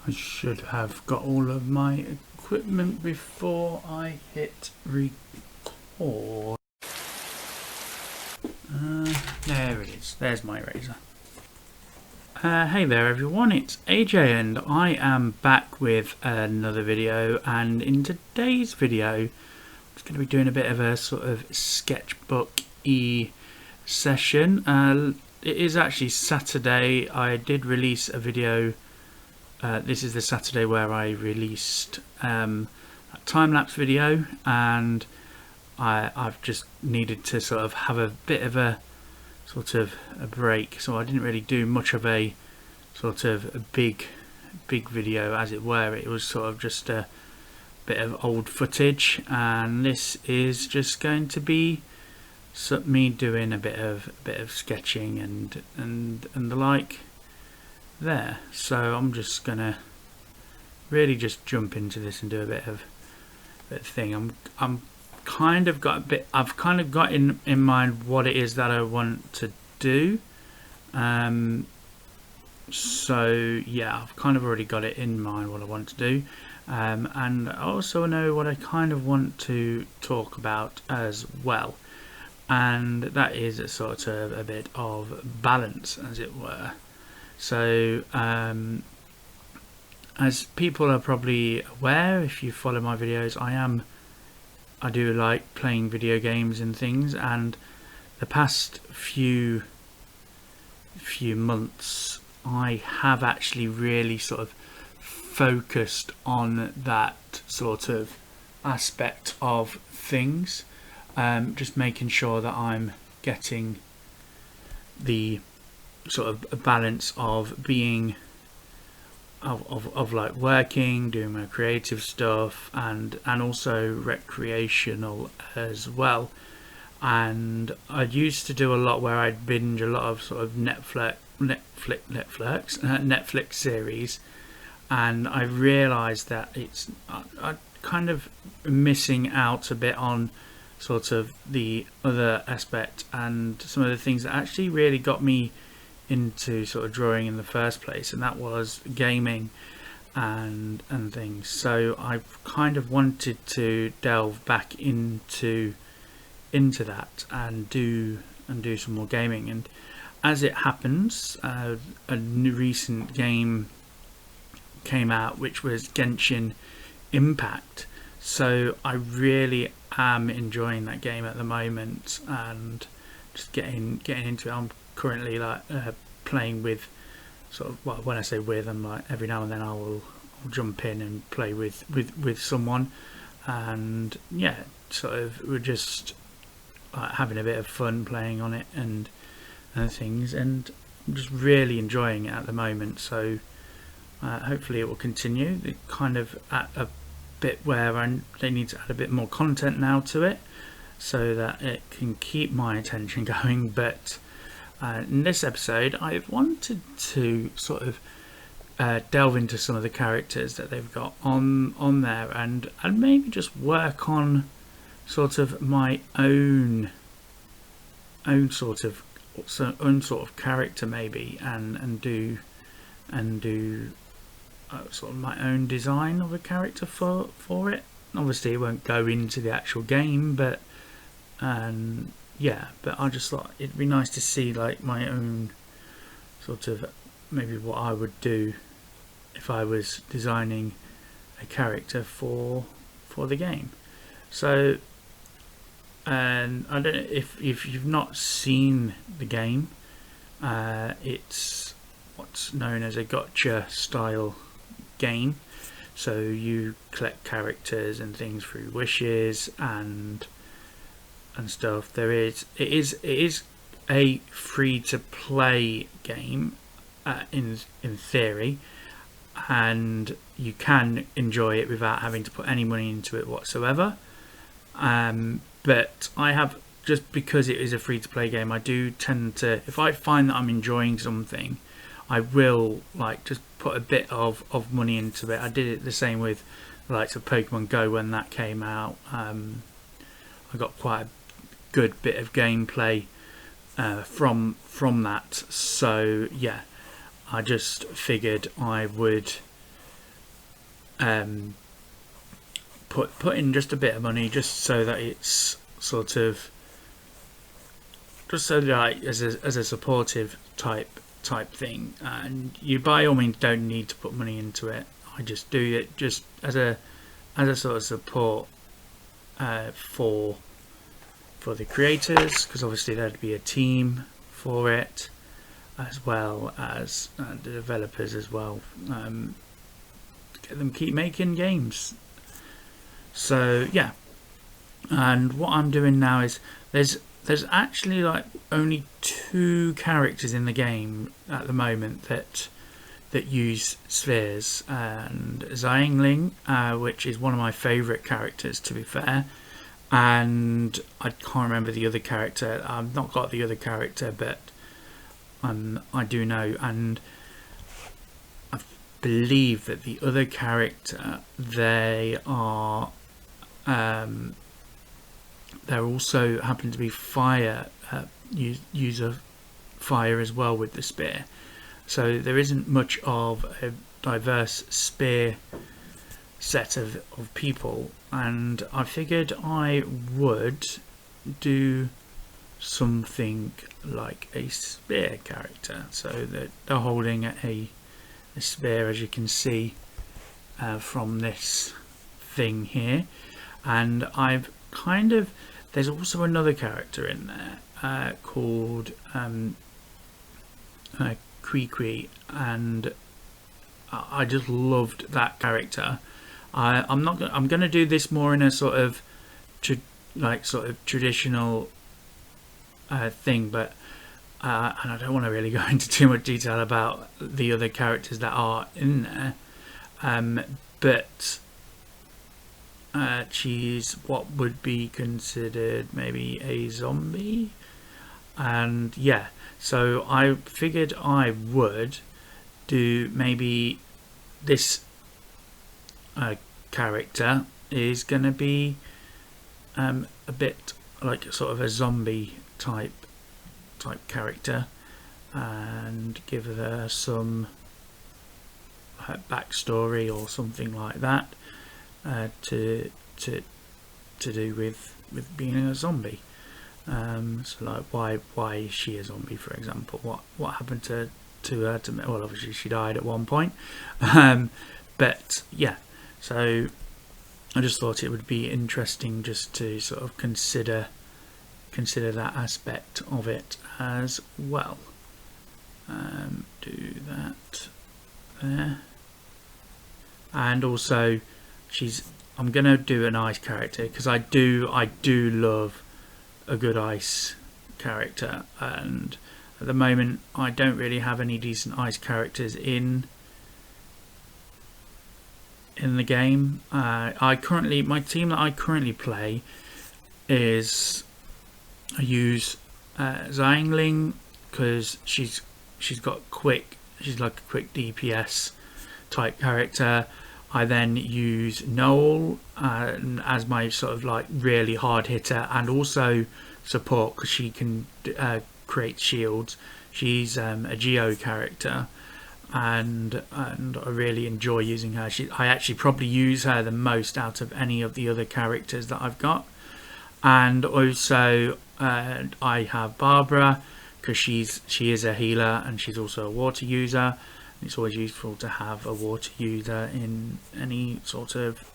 I should have got all of my equipment before I hit record. There it is. There's my razor. Hey there everyone, it's AJ and I am back with another video, and in today's video I'm going to be doing a bit of a sort of sketchbook-y session. It is actually Saturday. I did release a video. This is the Saturday where I released a time-lapse video, and I've just needed to sort of have a bit of a sort of a break, so I didn't really do much of a sort of a big video, as it were. It was sort of just a bit of old footage, and this is just going to be me doing a bit of sketching and the like there. So I'm just gonna really just jump into this and do a bit of thing. I've kind of got in mind what it is that I want to do. So yeah, I've kind of already got it in mind what I want to do, and I also know what I kind of want to talk about as well, and that is a sort of a bit of balance, as it were. So as people are probably aware, if you follow my videos, I do like playing video games and things, and the past few months I have actually really sort of focused on that sort of aspect of things, just making sure that I'm getting the sort of a balance of being of like working, doing my creative stuff, and also recreational as well. And I used to do a lot where I'd binge a lot of sort of Netflix series, and I realised that I kind of missing out a bit on sort of the other aspect and some of the things that actually really got me into sort of drawing in the first place, and that was gaming and things. So I kind of wanted to delve back into that and do some more gaming. And as it happens, a new recent game came out, which was Genshin Impact. So I really am enjoying that game at the moment, and just getting into it. I'm currently like playing with sort of, well, when I say with, I'm like every now and then I'll jump in and play with someone, and yeah, sort of we're just having a bit of fun playing on it and things, and I'm just really enjoying it at the moment. So hopefully it will continue. It kind of at a bit where they need to add a bit more content now to it, so that it can keep my attention going. But in this episode I've wanted to sort of delve into some of the characters that they've got on there, and maybe just work on sort of my own sort of character, maybe, and do sort of my own design of a character for it. Obviously it won't go into the actual game, but yeah, but I just thought it'd be nice to see like my own sort of maybe what I would do if I was designing a character for the game. So, and I don't know if you've not seen the game. It's what's known as a gacha style game. So you collect characters and things through wishes and stuff. It is a free to play game in theory, and you can enjoy it without having to put any money into it whatsoever. But I have, just because it is a free to play game, I do tend to, if I find that I'm enjoying something, I will like just put a bit of money into it. I did it the same with the likes of Pokemon Go when that came out. I got quite a good bit of gameplay from that. So yeah, I just figured I would put in just a bit of money just so that it's sort of just so that as a supportive type thing, and you by all means don't need to put money into it. I just do it just as a sort of support for the creators, because obviously there'd be a team for it as well as the developers as well, get them keep making games. So yeah, and what I'm doing now is there's actually like only 2 characters in the game at the moment that use spheres, and Xiangling, which is one of my favourite characters to be fair, and I can't remember the other character. I've not got the other character, but I do know, and I believe that the other character, they are they're also happen to be fire, user fire as well with the spear. So there isn't much of a diverse spear set of people, and I figured I would do something like a spear character. So they're holding a spear, as you can see from this thing here, and I've kind of, there's also another character in there called Kui, and I just loved that character. I'm going to do this more in a sort of traditional thing, but and I don't want to really go into too much detail about the other characters that are in there, but she's what would be considered maybe a zombie, and yeah, so I figured I would do maybe this character is going to be a bit like sort of a zombie type character, and give her some backstory or something like that to do with being a zombie. So like why is she a zombie, for example? What happened to her? Well, obviously she died at one point, but yeah. So I just thought it would be interesting just to sort of consider that aspect of it as well. Do that there, and also I'm gonna do an ice character because I do love a good ice character, and at the moment I don't really have any decent ice characters in the game. My team that I currently play is, I use Xiangling because she's like a quick DPS type character. I then use Noel as my sort of like really hard hitter, and also support because she can create shields. She's a Geo character, and I really enjoy using her. I actually probably use her the most out of any of the other characters that I've got. And also I have Barbara because she is a healer, and she's also a water user. It's always useful to have a water user in any sort of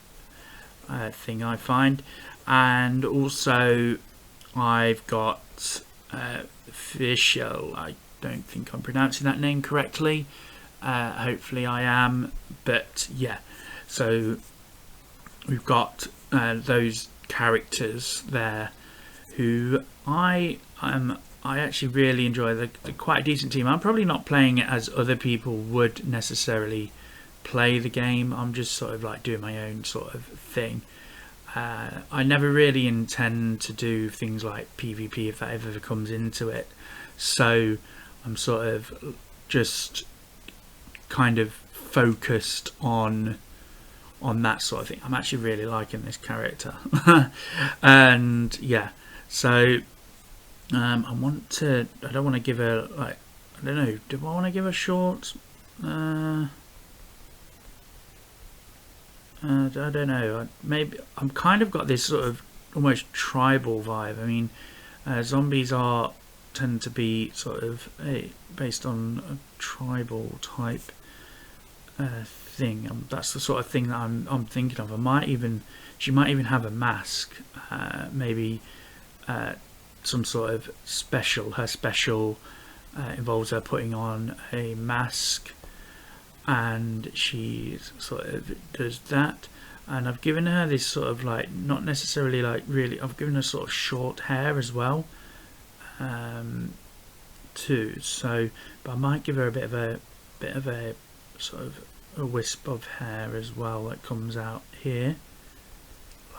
thing I find. And also I've got Fischl. I don't think I'm pronouncing that name correctly. Hopefully I am, but yeah. So we've got those characters there who I actually really enjoy. They're quite a decent team. I'm probably not playing it as other people would necessarily play the game. I'm just sort of like doing my own sort of thing. I never really intend to do things like PvP if that ever comes into it. So I'm sort of just kind of focused on that sort of thing. I'm actually really liking this character. And yeah, so I don't want to give a, like, I don't know, do I want to give a short I don't know. Maybe I'm kind of got this sort of almost tribal vibe. I mean, zombies are tend to be sort of based on a tribal type thing. That's the sort of thing that I'm thinking of. She might even have a mask. Maybe some sort of special. Her special involves her putting on a mask, and she sort of does that. And I've given her this sort of like, not necessarily like really, I've given her sort of short hair as well, too. So, but I might give her a bit of a sort of a wisp of hair as well that comes out here,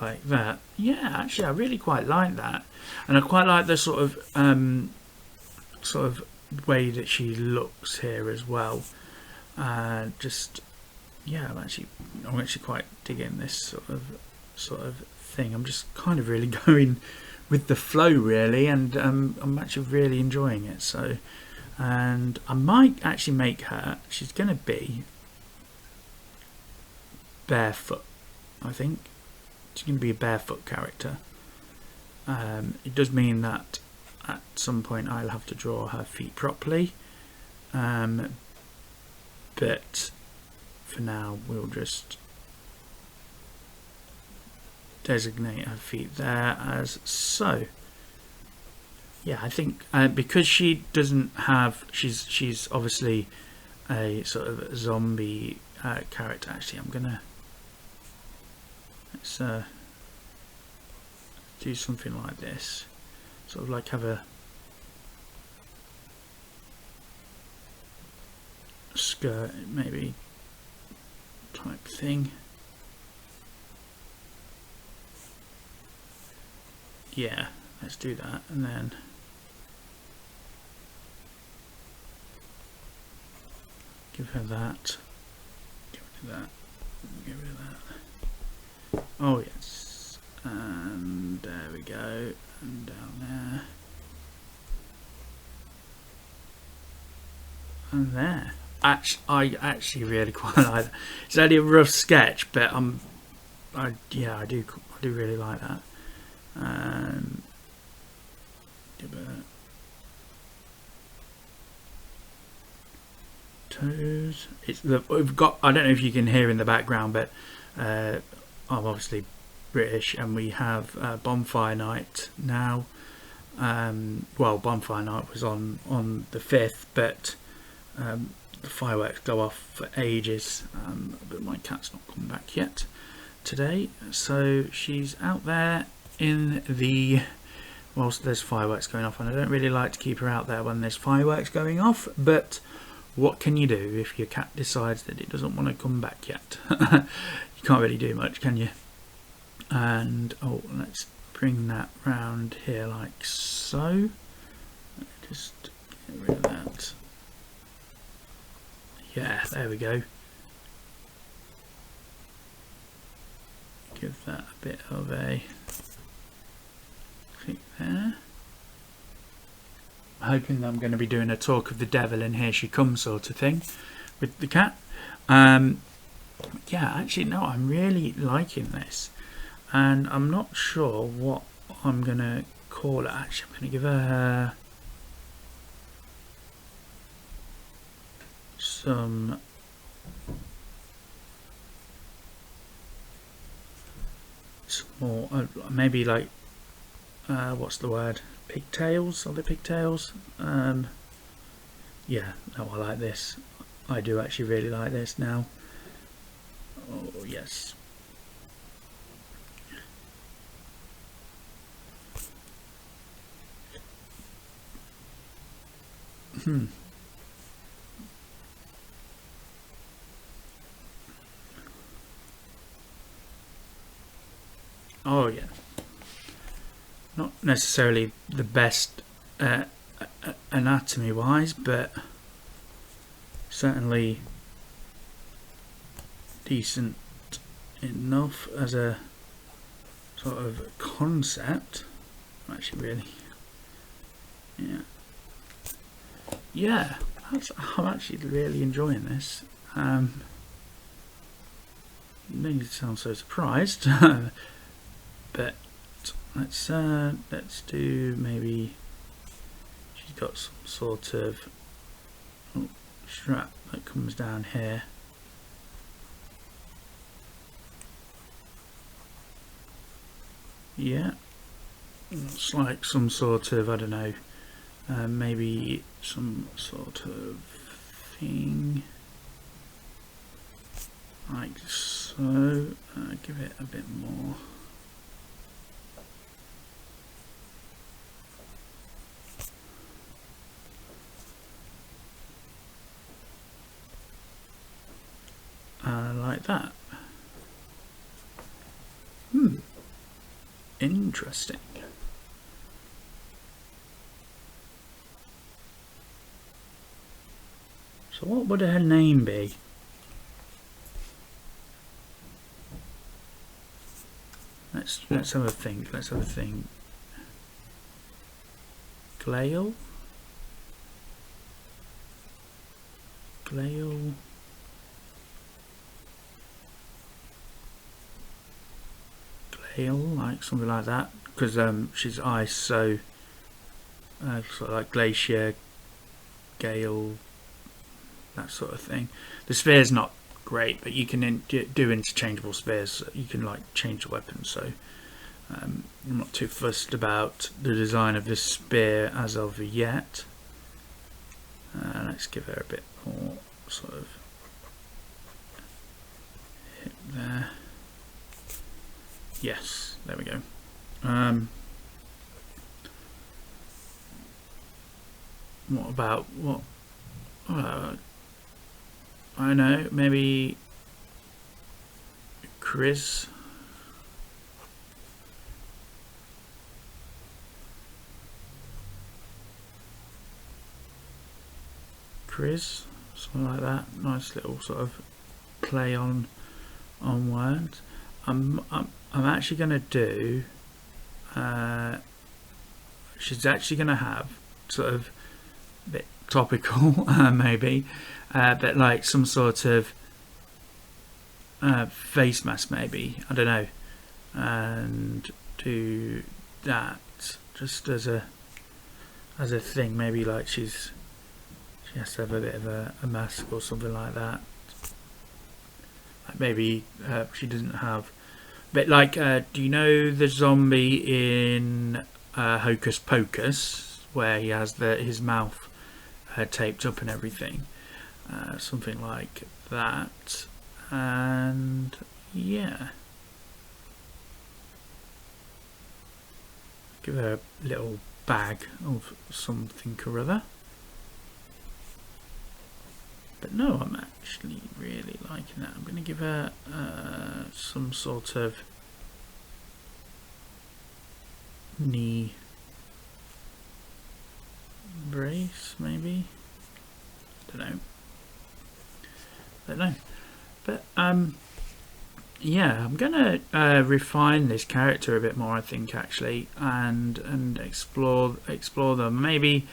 like that. Yeah, actually, I really quite like that, and I quite like the sort of way that she looks here as well. Just yeah, I'm actually quite digging this sort of thing. I'm just kind of really going with the flow, really, and I'm actually really enjoying it. So, and I might actually make her. She's going to be barefoot. I think she's going to be a barefoot character. It does mean that at some point I'll have to draw her feet properly, but for now we'll just designate her feet there as so. Yeah, I think because she doesn't have, she's obviously a sort of zombie character. Actually, let's do something like this, sort of like have a skirt maybe type thing. Yeah, let's do that, and then give her that, get rid of that, get rid of that. Oh yes, and there we go, and down there, and there. I actually really quite like that. It's only a rough sketch, but I do really like that. Toes. We've got. I don't know if you can hear in the background, but I'm obviously British, and we have bonfire night now. Well, bonfire night was on the 5th, but the fireworks go off for ages. But my cat's not come back yet today, so she's out there in the, whilst there's fireworks going off, and I don't really like to keep her out there when there's fireworks going off, but what can you do if your cat decides that it doesn't want to come back yet? You can't really do much, can you? And let's bring that round here like so. Just get rid of that. Yeah, there we go. Give that a bit of a click there. I'm hoping that I'm going to be doing a talk of the devil and here she comes sort of thing with the cat. Yeah, actually no, I'm really liking this, and I'm not sure what I'm going to call it. Actually, I'm going to give her some more, maybe like what's the word, pigtails? Are they pigtails? Yeah, no, I like this. I do actually really like this now. Oh yes. Oh yeah. Not necessarily the best anatomy wise, but certainly decent enough as a sort of concept. Actually really, yeah, I'm actually really enjoying this. no need to sound so surprised. But let's do maybe she's got some sort of strap that comes down here. Yeah, it's like some sort of, I don't know, maybe some sort of thing like so. Give it a bit more. Like that. Interesting. So what would her name be? Let's have a think. Let's have a think. Glail? Glail? Like something like that, because she's ice, so sort of like glacier, gale, that sort of thing. The sphere's not great, but you can do interchangeable spheres. So you can like change the weapon. So I'm not too fussed about the design of this spear as of yet. Let's give her a bit more sort of hit there. Yes, there we go. What about what? I know, maybe Chris. Something like that. Nice little sort of play on words. I'm actually going to do. She's actually going to have sort of a bit topical, maybe, but like some sort of face mask, maybe. I don't know, and do that just as a thing. Maybe like she has to have a bit of a mask or something like that. Like maybe she doesn't have. But like, do you know the zombie in Hocus Pocus, where he has his mouth taped up and everything? Something like that. And yeah, give her a little bag of something or other. But no, I'm actually really liking that. I'm going to give her some sort of knee brace, maybe. Don't know. But yeah, I'm going to refine this character a bit more, I think, actually, and explore them. Maybe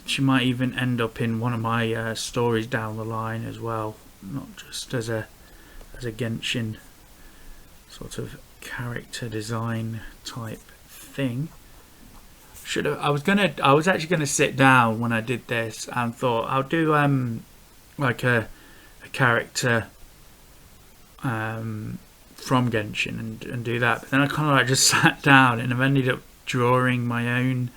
she might even end up in one of my stories down the line as well, not just as a Genshin sort of character design type thing. I was actually gonna sit down when I did this and thought I'll do like a character from Genshin and do that, but then I kind of like just sat down and I've ended up drawing my own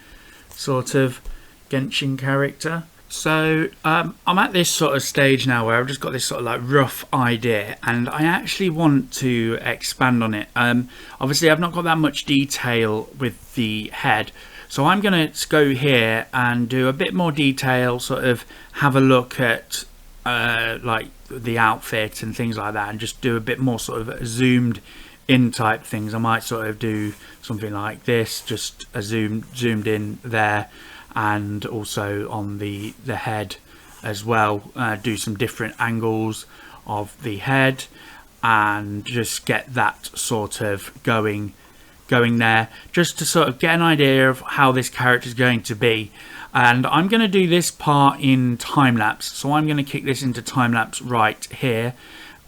sort of Genshin character. So I'm at this sort of stage now where I've just got this sort of like rough idea and I actually want to expand on it. Obviously I've not got that much detail with the head, so I'm going to go here and do a bit more detail, sort of have a look at like the outfit and things like that, and just do a bit more sort of zoomed in type things. I might sort of do something like this, just a zoomed in there, and also on the head as well, do some different angles of the head and just get that sort of going there, just to sort of get an idea of how this character is going to be. And I'm going to do this part in time lapse, so I'm going to kick this into time lapse right here,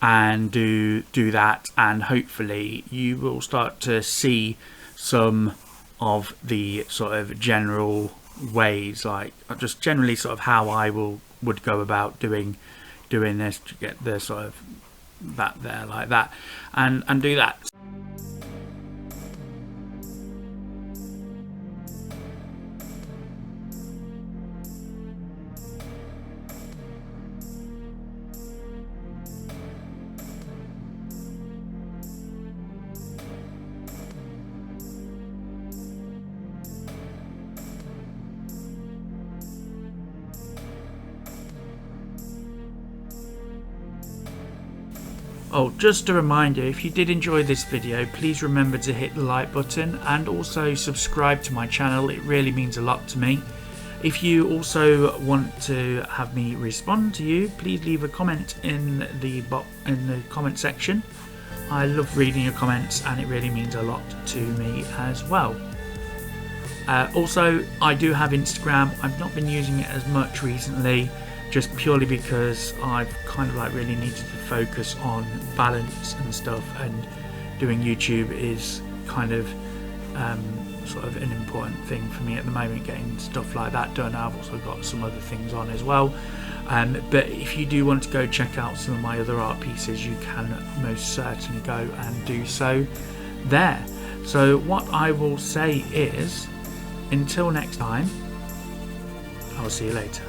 and do that, and hopefully you will start to see some of the sort of general ways, like just generally sort of how I would go about doing this to get the sort of that there like that, and do that. Oh, just a reminder, if you did enjoy this video, please remember to hit the like button and also subscribe to my channel. It really means a lot to me. If you also want to have me respond to you, please leave a comment in the comment section. I love reading your comments and it really means a lot to me as well. Also, I do have Instagram. I've not been using it as much recently, just purely because I've kind of like really needed to focus on balance and stuff, and doing YouTube is kind of sort of an important thing for me at the moment, getting stuff like that done. I've also got some other things on as well, but if you do want to go check out some of my other art pieces, you can most certainly go and do so there. So what I will say is, until next time, I'll see you later.